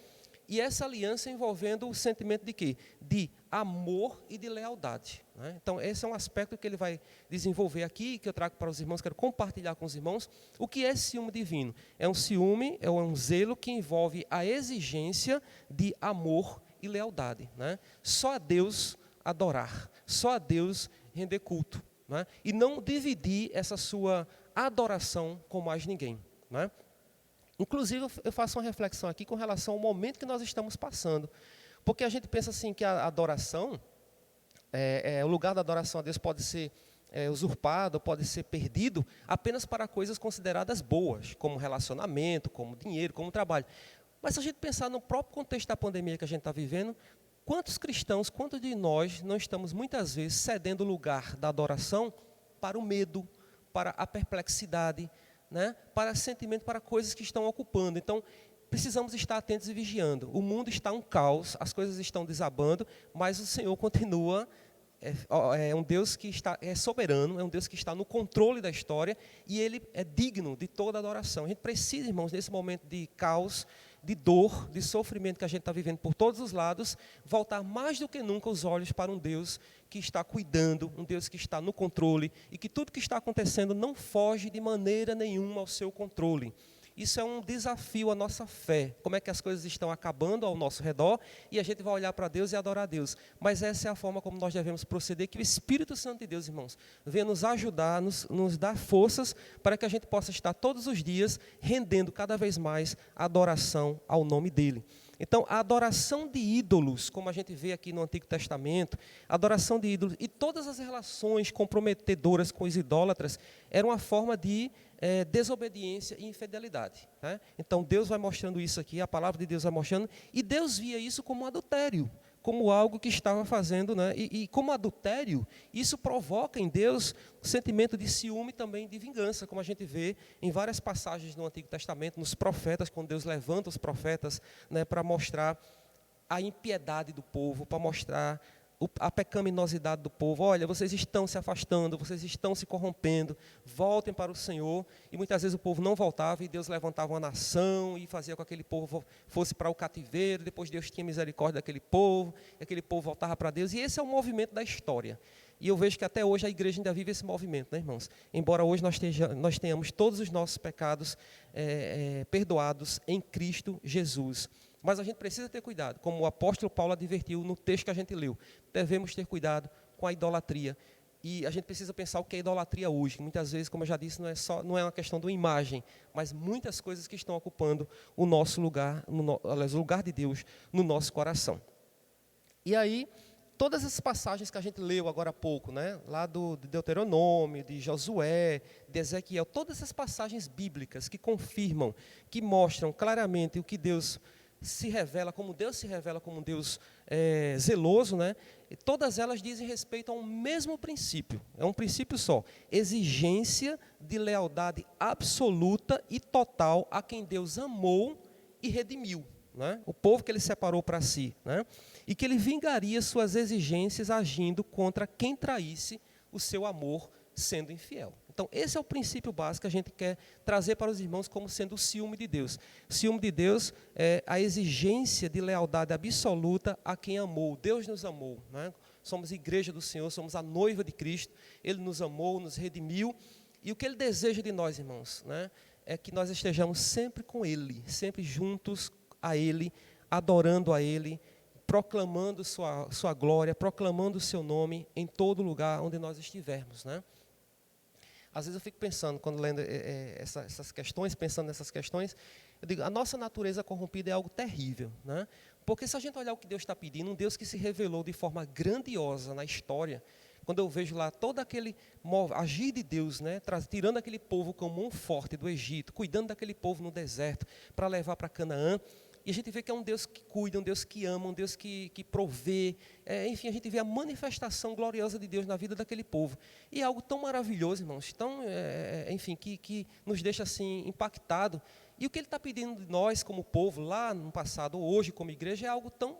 e essa aliança envolvendo o sentimento de quê? De amor e de lealdade, né? Então, esse é um aspecto que ele vai desenvolver aqui, que eu trago para os irmãos, quero compartilhar com os irmãos. O que é ciúme divino? É um ciúme, é um zelo que envolve a exigência de amor e lealdade, né? Só a Deus adorar, só a Deus render culto, né? E não dividir essa sua adoração com mais ninguém, né? Inclusive, eu faço uma reflexão aqui com relação ao momento que nós estamos passando. Porque a gente pensa assim que a adoração, o lugar da adoração a Deus pode ser usurpado, pode ser perdido apenas para coisas consideradas boas, como relacionamento, como dinheiro, como trabalho. Mas se a gente pensar no próprio contexto da pandemia que a gente está vivendo, quantos cristãos, quantos de nós não estamos muitas vezes cedendo o lugar da adoração para o medo, para a perplexidade, né? Para sentimento, para coisas que estão ocupando. Então, precisamos estar atentos e vigiando. O mundo está um caos, as coisas estão desabando, mas o Senhor continua, é um Deus que é soberano, é um Deus que está no controle da história, e Ele é digno de toda adoração. A gente precisa, irmãos, nesse momento de caos, de dor, de sofrimento que a gente está vivendo por todos os lados, voltar mais do que nunca os olhos para um Deus que está cuidando, um Deus que está no controle, e que tudo que está acontecendo não foge de maneira nenhuma ao seu controle. Isso é um desafio à nossa fé, como é que as coisas estão acabando ao nosso redor, e a gente vai olhar para Deus e adorar a Deus. Mas essa é a forma como nós devemos proceder, que o Espírito Santo de Deus, irmãos, venha nos ajudar, nos dar forças, para que a gente possa estar todos os dias rendendo cada vez mais adoração ao nome dEle. Então, a adoração de ídolos, como a gente vê aqui no Antigo Testamento, a adoração de ídolos e todas as relações comprometedoras com os idólatras, era uma forma de desobediência e infidelidade, né? Então, Deus vai mostrando isso aqui, a palavra de Deus vai mostrando, e Deus via isso como adultério, como algo que estava fazendo, né? E como adultério, isso provoca em Deus um sentimento de ciúme também, de vingança, como a gente vê em várias passagens no Antigo Testamento, nos profetas, quando Deus levanta os profetas, né, para mostrar a impiedade do povo, para mostrar a pecaminosidade do povo. Olha, vocês estão se afastando, vocês estão se corrompendo, voltem para o Senhor. E muitas vezes o povo não voltava, e Deus levantava uma nação e fazia com que aquele povo fosse para o cativeiro. Depois Deus tinha misericórdia daquele povo, e aquele povo voltava para Deus. E esse é o movimento da história. E eu vejo que até hoje a igreja ainda vive esse movimento, né, irmãos? Embora hoje nós tenhamos todos os nossos pecados perdoados em Cristo Jesus. Mas a gente precisa ter cuidado, como o apóstolo Paulo advertiu no texto que a gente leu. Devemos ter cuidado com a idolatria. E a gente precisa pensar o que é idolatria hoje. Muitas vezes, como eu já disse, não é uma questão de uma imagem, mas muitas coisas que estão ocupando o nosso lugar, aliás, o lugar de Deus no nosso coração. E aí, todas essas passagens que a gente leu agora há pouco, né? Lá de Deuteronômio, de Josué, de Ezequiel, todas essas passagens bíblicas que confirmam, que mostram claramente o que Deus se revela, como Deus se revela como um Deus zeloso, né? E todas elas dizem respeito a um mesmo princípio, é um princípio só: exigência de lealdade absoluta e total a quem Deus amou e redimiu, né? O povo que ele separou para si, né? E que ele vingaria suas exigências agindo contra quem traísse o seu amor sendo infiel. Então, esse é o princípio básico que a gente quer trazer para os irmãos como sendo o ciúme de Deus. O ciúme de Deus é a exigência de lealdade absoluta a quem amou. Deus nos amou, né? Somos igreja do Senhor, somos a noiva de Cristo. Ele nos amou, nos redimiu. E o que Ele deseja de nós, irmãos, né, é que nós estejamos sempre com Ele, sempre juntos a Ele, adorando a Ele, proclamando sua glória, proclamando o seu nome em todo lugar onde nós estivermos, né? Às vezes eu fico pensando, quando lendo essas questões, pensando nessas questões, eu digo, a nossa natureza corrompida é algo terrível, né? Porque se a gente olhar o que Deus está pedindo, um Deus que se revelou de forma grandiosa na história, quando eu vejo lá todo aquele agir de Deus, né, tirando aquele povo como um forte do Egito, cuidando daquele povo no deserto, para levar para Canaã, e a gente vê que é um Deus que cuida, um Deus que ama, um Deus que provê. Enfim, a gente vê a manifestação gloriosa de Deus na vida daquele povo. E é algo tão maravilhoso, irmãos, tão, enfim, que nos deixa assim impactado. E o que Ele está pedindo de nós como povo, lá no passado, ou hoje como igreja, é algo tão,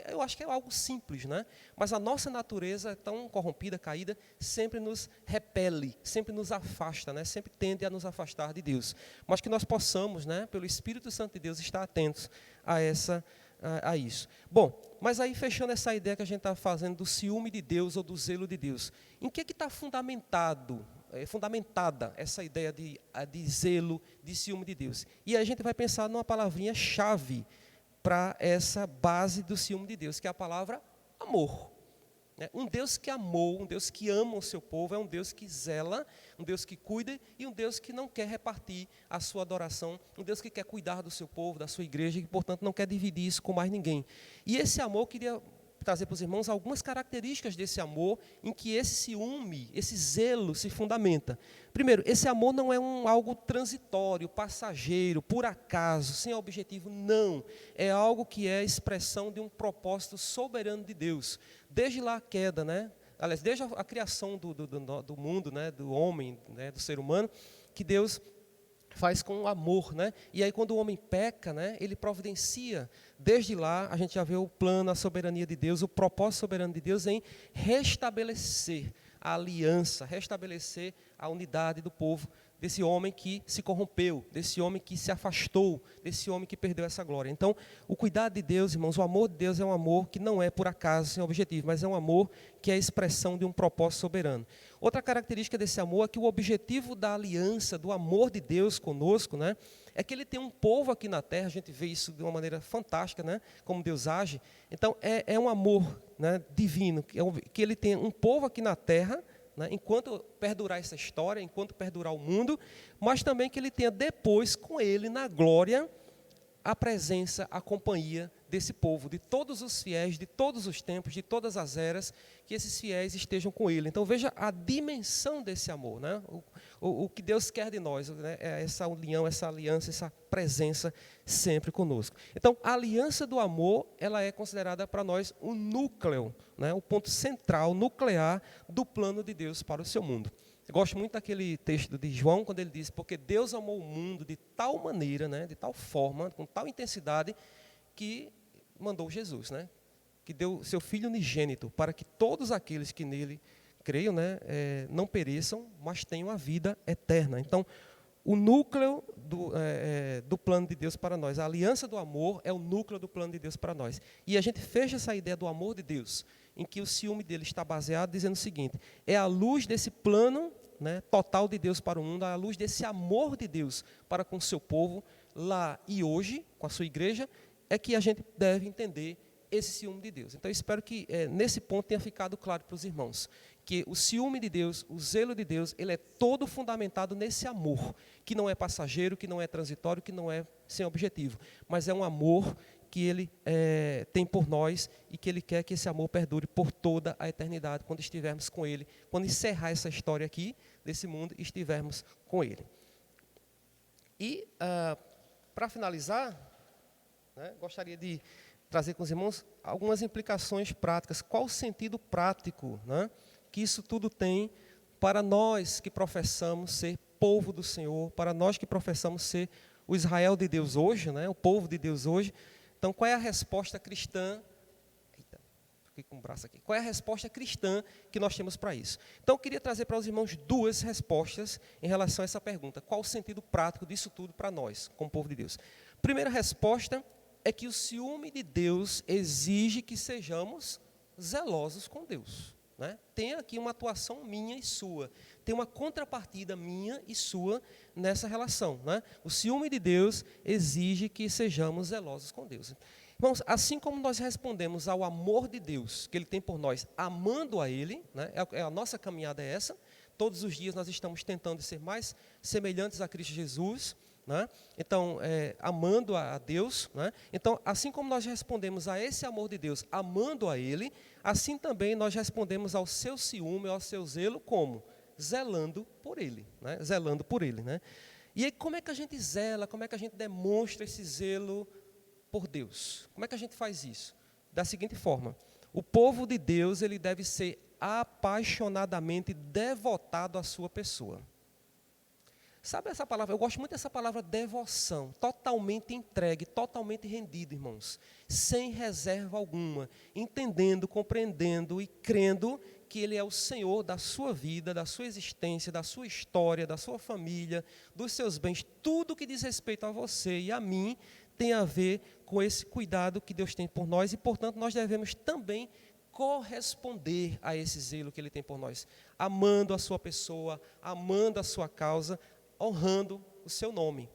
eu acho que é algo simples, né? Mas a nossa natureza tão corrompida, caída, sempre nos repele, sempre nos afasta, né? Sempre tende a nos afastar de Deus. Mas que nós possamos, né, pelo Espírito Santo de Deus, estar atentos a isso. Bom, mas aí fechando essa ideia que a gente está fazendo do ciúme de Deus ou do zelo de Deus, em que está fundamentada essa ideia de zelo, de ciúme de Deus? E aí a gente vai pensar numa palavrinha-chave para essa base do ciúme de Deus, que é a palavra amor. Um Deus que amou, um Deus que ama o seu povo, é um Deus que zela, um Deus que cuida e um Deus que não quer repartir a sua adoração, um Deus que quer cuidar do seu povo, da sua igreja e que, portanto, não quer dividir isso com mais ninguém. E esse amor, eu queria trazer para os irmãos algumas características desse amor em que esse ciúme, esse zelo se fundamenta. Primeiro, esse amor não é algo transitório, passageiro, por acaso, sem objetivo, não. É algo que é expressão de um propósito soberano de Deus. Desde lá a queda, né? Aliás, desde a criação do mundo, né? Do homem, né? Do ser humano, que Deus faz com amor, né? E aí quando o homem peca, né, ele providencia. Desde lá a gente já vê o plano, a soberania de Deus, o propósito soberano de Deus em restabelecer a aliança, restabelecer a unidade do povo, desse homem que se corrompeu, desse homem que se afastou, desse homem que perdeu essa glória. Então, o cuidado de Deus, irmãos, o amor de Deus é um amor que não é por acaso, sem objetivo, mas é um amor que é a expressão de um propósito soberano. Outra característica desse amor é que o objetivo da aliança, do amor de Deus conosco, né, é que Ele tem um povo aqui na terra. A gente vê isso de uma maneira fantástica, né, como Deus age. Então, é um amor, né, divino, que Ele tem um povo aqui na terra, né, enquanto perdurar essa história, enquanto perdurar o mundo, mas também que Ele tenha depois com Ele, na glória, a presença, a companhia desse povo, de todos os fiéis, de todos os tempos, de todas as eras, que esses fiéis estejam com Ele. Então veja a dimensão desse amor, né? O que Deus quer de nós, né? É essa união, essa aliança, essa presença sempre conosco. Então a aliança do amor, ela é considerada para nós o núcleo, né? O ponto central, nuclear do plano de Deus para o seu mundo. Eu gosto muito daquele texto de João, quando ele diz: porque Deus amou o mundo de tal maneira, né, de tal forma, com tal intensidade, que mandou Jesus, né, que deu seu Filho unigênito, para que todos aqueles que nele creiam, né, não pereçam, mas tenham a vida eterna. Então, o núcleo do plano de Deus para nós, a aliança do amor é o núcleo do plano de Deus para nós. E a gente fecha essa ideia do amor de Deus, em que o ciúme dele está baseado, dizendo o seguinte: é a luz desse plano, né, total de Deus para o mundo, a luz desse amor de Deus para com o seu povo, lá e hoje, com a sua igreja, é que a gente deve entender esse ciúme de Deus. Então eu espero que nesse ponto tenha ficado claro para os irmãos, que o ciúme de Deus, o zelo de Deus, ele é todo fundamentado nesse amor, que não é passageiro, que não é transitório, que não é sem objetivo, mas é um amor que Ele tem por nós e que Ele quer que esse amor perdure por toda a eternidade, quando estivermos com Ele, quando encerrar essa história aqui desse mundo e estivermos com Ele. E, para finalizar, né, gostaria de trazer com os irmãos algumas implicações práticas. Qual o sentido prático, né, que isso tudo tem para nós que professamos ser povo do Senhor, para nós que professamos ser o Israel de Deus hoje, né, o povo de Deus hoje. Então, qual é a resposta cristã? Eita, fiquei com o braço aqui. Qual é a resposta cristã que nós temos para isso? Então, eu queria trazer para os irmãos duas respostas em relação a essa pergunta. Qual o sentido prático disso tudo para nós, como povo de Deus? Primeira resposta é que o ciúme de Deus exige que sejamos zelosos com Deus, né? Tem aqui uma atuação minha e sua, tem uma contrapartida minha e sua nessa relação, né? O ciúme de Deus exige que sejamos zelosos com Deus. Irmãos, assim como nós respondemos ao amor de Deus que Ele tem por nós, amando a Ele, né? A nossa caminhada é essa. Todos os dias nós estamos tentando ser mais semelhantes a Cristo Jesus, né? Então, amando a Deus, né? Então, assim como nós respondemos a esse amor de Deus, amando a Ele, assim também nós respondemos ao seu ciúme, ao seu zelo, como? Zelando por Ele, né? Zelando por Ele, né? E aí, como é que a gente zela, como é que a gente demonstra esse zelo por Deus? Como é que a gente faz isso? Da seguinte forma: o povo de Deus, ele deve ser apaixonadamente devotado à sua pessoa. Sabe essa palavra? Eu gosto muito dessa palavra devoção. Totalmente entregue, totalmente rendido, irmãos. Sem reserva alguma. Entendendo, compreendendo e crendo que Ele é o Senhor da sua vida, da sua existência, da sua história, da sua família, dos seus bens. Tudo que diz respeito a você e a mim tem a ver com esse cuidado que Deus tem por nós. E, portanto, nós devemos também corresponder a esse zelo que Ele tem por nós. Amando a sua pessoa, amando a sua causa, honrando o seu nome.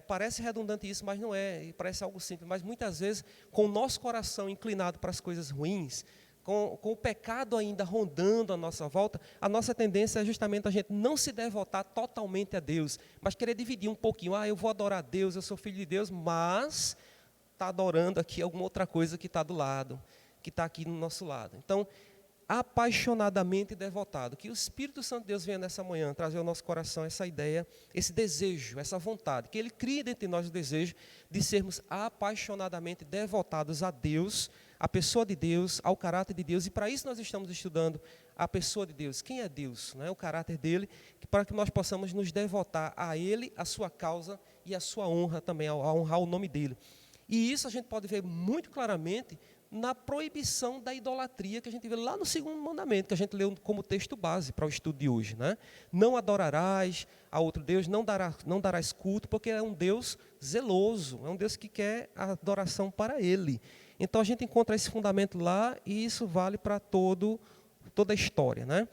Parece redundante isso, mas não é, parece algo simples, mas muitas vezes, com o nosso coração inclinado para as coisas ruins, com o pecado ainda rondando a nossa volta, a nossa tendência é justamente a gente não se devotar totalmente a Deus, mas querer dividir um pouquinho. Eu vou adorar a Deus, eu sou filho de Deus, mas está adorando aqui alguma outra coisa que está do lado, que está aqui no nosso lado. Então, apaixonadamente devotado. Que o Espírito Santo de Deus venha nessa manhã trazer ao nosso coração essa ideia, esse desejo, essa vontade. Que Ele crie dentro de nós o desejo de sermos apaixonadamente devotados a Deus, à pessoa de Deus, ao caráter de Deus. E para isso nós estamos estudando a pessoa de Deus. Quem é Deus? Né? O caráter dEle, para que nós possamos nos devotar a Ele, a sua causa e a sua honra também, a honrar o nome dEle. E isso a gente pode ver muito claramente na proibição da idolatria que a gente vê lá no segundo mandamento, que a gente leu como texto base para o estudo de hoje, né? Não adorarás a outro Deus, não darás culto, porque é um Deus zeloso, é um Deus que quer a adoração para Ele. Então a gente encontra esse fundamento lá e isso vale para toda a história, né?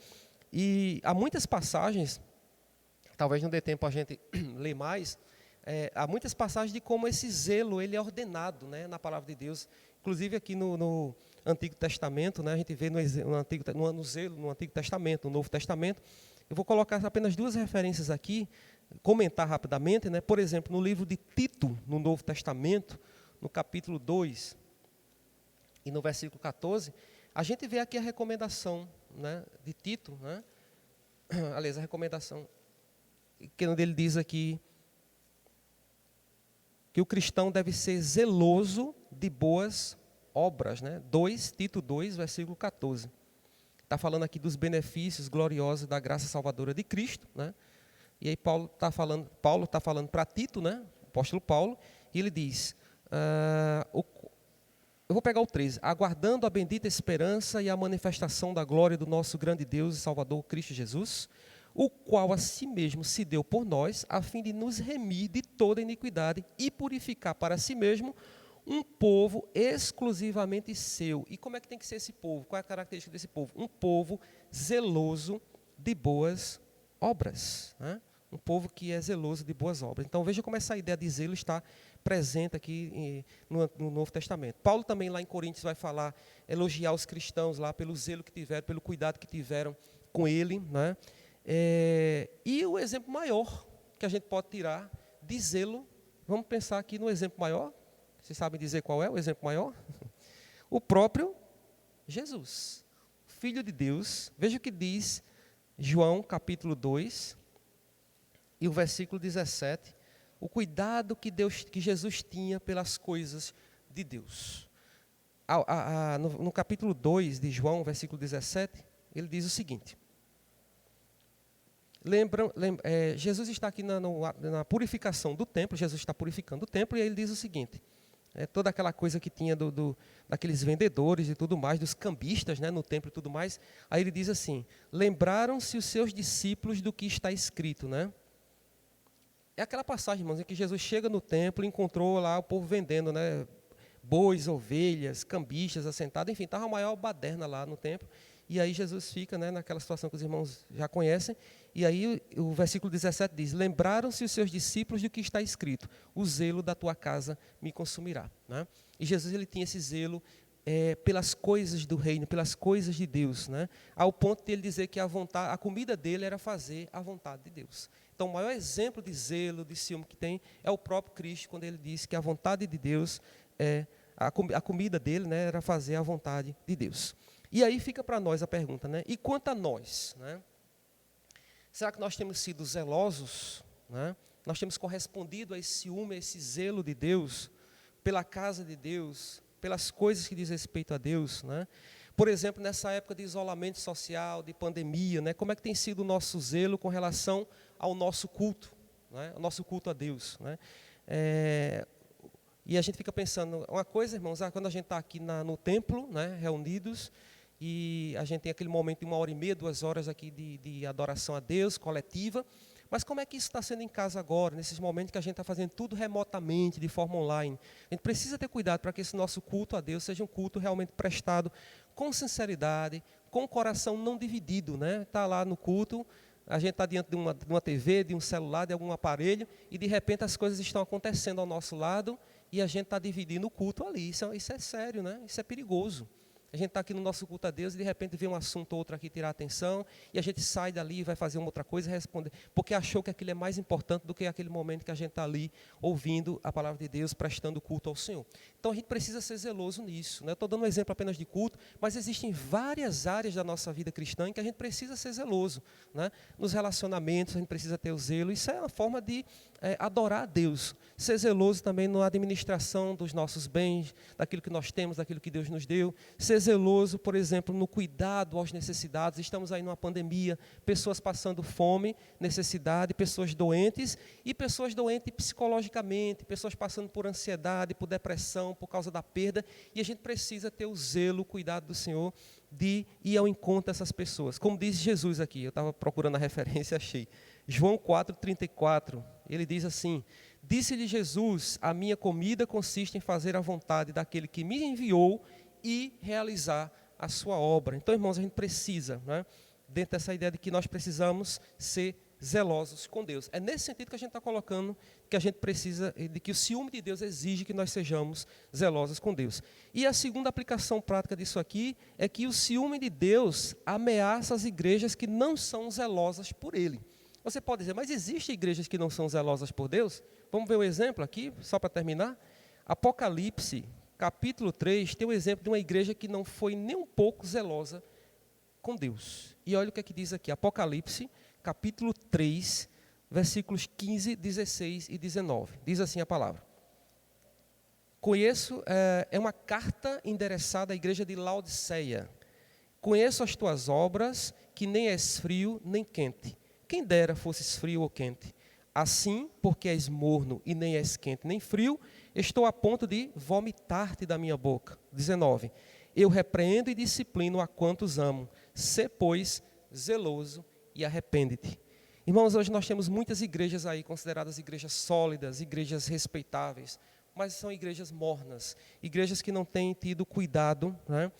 E há muitas passagens, talvez não dê tempo a gente ler mais, há muitas passagens de como esse zelo ele é ordenado, né, na palavra de Deus. Inclusive aqui no Antigo Testamento, né, a gente vê no zelo no Antigo Testamento, no Novo Testamento. Eu vou colocar apenas duas referências aqui, comentar rapidamente, né? Por exemplo, no livro de Tito, no Novo Testamento, no capítulo 2 e no versículo 14, a gente vê aqui a recomendação, né, de Tito, né? Aliás, a recomendação, que ele diz aqui que o cristão deve ser zeloso de boas obras, né? Tito 2, versículo 14. Está falando aqui dos benefícios gloriosos da graça salvadora de Cristo, né? E aí Paulo está falando para Tito, né? O apóstolo Paulo, e ele diz, eu vou pegar o 13, aguardando a bendita esperança e a manifestação da glória do nosso grande Deus e Salvador Cristo Jesus, o qual a si mesmo se deu por nós, a fim de nos remir de toda iniquidade e purificar para si mesmo um povo exclusivamente seu. E como é que tem que ser esse povo? Qual é a característica desse povo? Um povo zeloso de boas obras, né? Um povo que é zeloso de boas obras. Então veja como essa ideia de zelo está presente aqui no Novo Testamento. Paulo também lá em Coríntios vai falar, elogiar os cristãos lá pelo zelo que tiveram, pelo cuidado que tiveram com ele, né? E o exemplo maior que a gente pode tirar de zelo, vamos pensar aqui no exemplo maior, Vocês sabem dizer qual é o exemplo maior? O próprio Jesus, Filho de Deus. Veja o que diz João capítulo 2 e o versículo 17. O cuidado que Jesus tinha pelas coisas de Deus. No capítulo 2 de João, versículo 17, ele diz o seguinte. Jesus está aqui na purificação do templo, Jesus está purificando o templo, e aí ele diz o seguinte, toda aquela coisa que tinha daqueles vendedores e tudo mais, dos cambistas, né, no templo e tudo mais, aí ele diz assim, lembraram-se os seus discípulos do que está escrito, né? É aquela passagem, irmãos, em que Jesus chega no templo e encontrou lá o povo vendendo, né, bois, ovelhas, cambistas assentados, enfim, estava a maior baderna lá no templo. E aí Jesus fica, né, naquela situação que os irmãos já conhecem. E aí o versículo 17 diz, lembraram-se os seus discípulos do que está escrito, o zelo da tua casa me consumirá. Né? E Jesus ele tinha esse zelo pelas coisas do reino, pelas coisas de Deus, né? Ao ponto de ele dizer que a comida dele era fazer a vontade de Deus. Então o maior exemplo de zelo, de ciúme que tem, é o próprio Cristo, quando ele diz que a vontade de Deus, a comida dele, né, era fazer a vontade de Deus. E aí fica para nós a pergunta, né? E quanto a nós, né? Será que nós temos sido zelosos, né? Nós temos correspondido a esse ciúme, a esse zelo de Deus, pela casa de Deus, pelas coisas que diz respeito a Deus, né? Por exemplo, nessa época de isolamento social, de pandemia, né? Como é que tem sido o nosso zelo com relação ao nosso culto, né? O nosso culto a Deus, né? E a gente fica pensando, uma coisa, irmãos, quando a gente está aqui no templo, né, reunidos, e a gente tem aquele momento de 1h30, 2 horas aqui de adoração a Deus, coletiva, mas como é que isso está sendo em casa agora, nesses momentos que a gente está fazendo tudo remotamente, de forma online? A gente precisa ter cuidado para que esse nosso culto a Deus seja um culto realmente prestado com sinceridade, com o coração não dividido, né? Está lá no culto, a gente está diante de uma TV, de um celular, de algum aparelho, e de repente as coisas estão acontecendo ao nosso lado, e a gente está dividindo o culto ali. Isso é sério, né? Isso é perigoso. A gente está aqui no nosso culto a Deus e de repente vê um assunto ou outro aqui tirar a atenção e a gente sai dali e vai fazer uma outra coisa e responder, porque achou que aquilo é mais importante do que aquele momento que a gente está ali ouvindo a palavra de Deus, prestando culto ao Senhor. Então a gente precisa ser zeloso nisso, né? Estou dando um exemplo apenas de culto, mas existem várias áreas da nossa vida cristã em que a gente precisa ser zeloso, né? Nos relacionamentos a gente precisa ter o zelo, isso é uma forma de adorar a Deus, ser zeloso também na administração dos nossos bens, daquilo que nós temos, daquilo que Deus nos deu, ser zeloso, por exemplo, no cuidado aos necessitados. Estamos aí numa pandemia, pessoas passando fome, necessidade, pessoas doentes e pessoas doentes psicologicamente, pessoas passando por ansiedade, por depressão, por causa da perda, e a gente precisa ter o zelo, o cuidado do Senhor de ir ao encontro dessas pessoas. Como diz Jesus aqui, eu estava procurando a referência e achei. João 4,34, ele diz assim, disse-lhe Jesus, a minha comida consiste em fazer a vontade daquele que me enviou e realizar a sua obra. Então, irmãos, a gente precisa, né, dentro dessa ideia de que nós precisamos ser zelosos com Deus. É nesse sentido que a gente está colocando que a gente precisa, de que o ciúme de Deus exige que nós sejamos zelosos com Deus. E a segunda aplicação prática disso aqui é que o ciúme de Deus ameaça as igrejas que não são zelosas por Ele. Você pode dizer, mas existem igrejas que não são zelosas por Deus? Vamos ver um exemplo aqui, só para terminar. Apocalipse, capítulo 3, tem um exemplo de uma igreja que não foi nem um pouco zelosa com Deus. E olha o que é que diz aqui, Apocalipse, capítulo 3, versículos 15, 16 e 19. Diz assim a palavra. É uma carta endereçada à igreja de Laodiceia. Conheço as tuas obras, que nem és frio nem quente. Quem dera fosses frio ou quente. Assim, porque és morno e nem és quente nem frio, estou a ponto de vomitar-te da minha boca. 19. Eu repreendo e disciplino a quantos amo. Sê, pois, zeloso e arrepende-te. Irmãos, hoje nós temos muitas igrejas aí, consideradas igrejas sólidas, igrejas respeitáveis, mas são igrejas mornas, igrejas que não têm tido cuidado, né,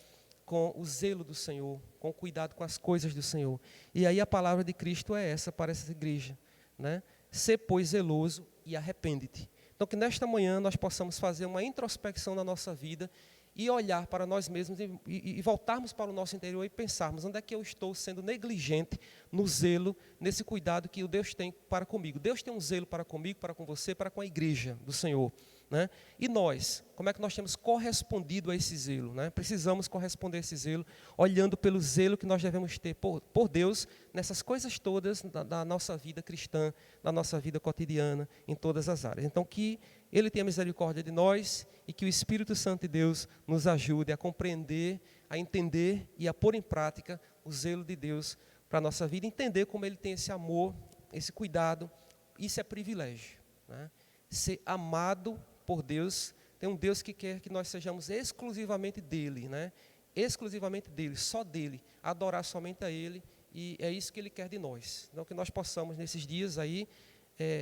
com o zelo do Senhor, com o cuidado com as coisas do Senhor. E aí a palavra de Cristo é essa para essa igreja, né? Sê, pois, zeloso e arrepende-te. Então, que nesta manhã nós possamos fazer uma introspecção na nossa vida e olhar para nós mesmos e voltarmos para o nosso interior e pensarmos onde é que eu estou sendo negligente no zelo, nesse cuidado que o Deus tem para comigo. Deus tem um zelo para comigo, para com você, para com a igreja do Senhor. né? E nós, como é que nós temos correspondido a esse zelo, né? Precisamos corresponder a esse zelo, olhando pelo zelo que nós devemos ter por Deus, nessas coisas todas da nossa vida cristã, na nossa vida cotidiana, em todas as áreas. Então, que Ele tenha misericórdia de nós e que o Espírito Santo de Deus nos ajude a compreender, a entender e a pôr em prática o zelo de Deus para a nossa vida, entender como Ele tem esse amor, esse cuidado. Isso é privilégio, né? Ser amado por Deus. Tem um Deus que quer que nós sejamos exclusivamente dEle, né? Exclusivamente dEle, só dEle, adorar somente a Ele, e é isso que Ele quer de nós. Então, que nós possamos, nesses dias aí,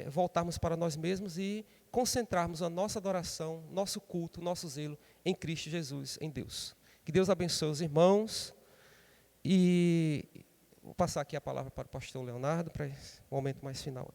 voltarmos para nós mesmos e concentrarmos a nossa adoração, nosso culto, nosso zelo em Cristo Jesus, em Deus. Que Deus abençoe os irmãos, e vou passar aqui a palavra para o pastor Leonardo, para esse momento mais final.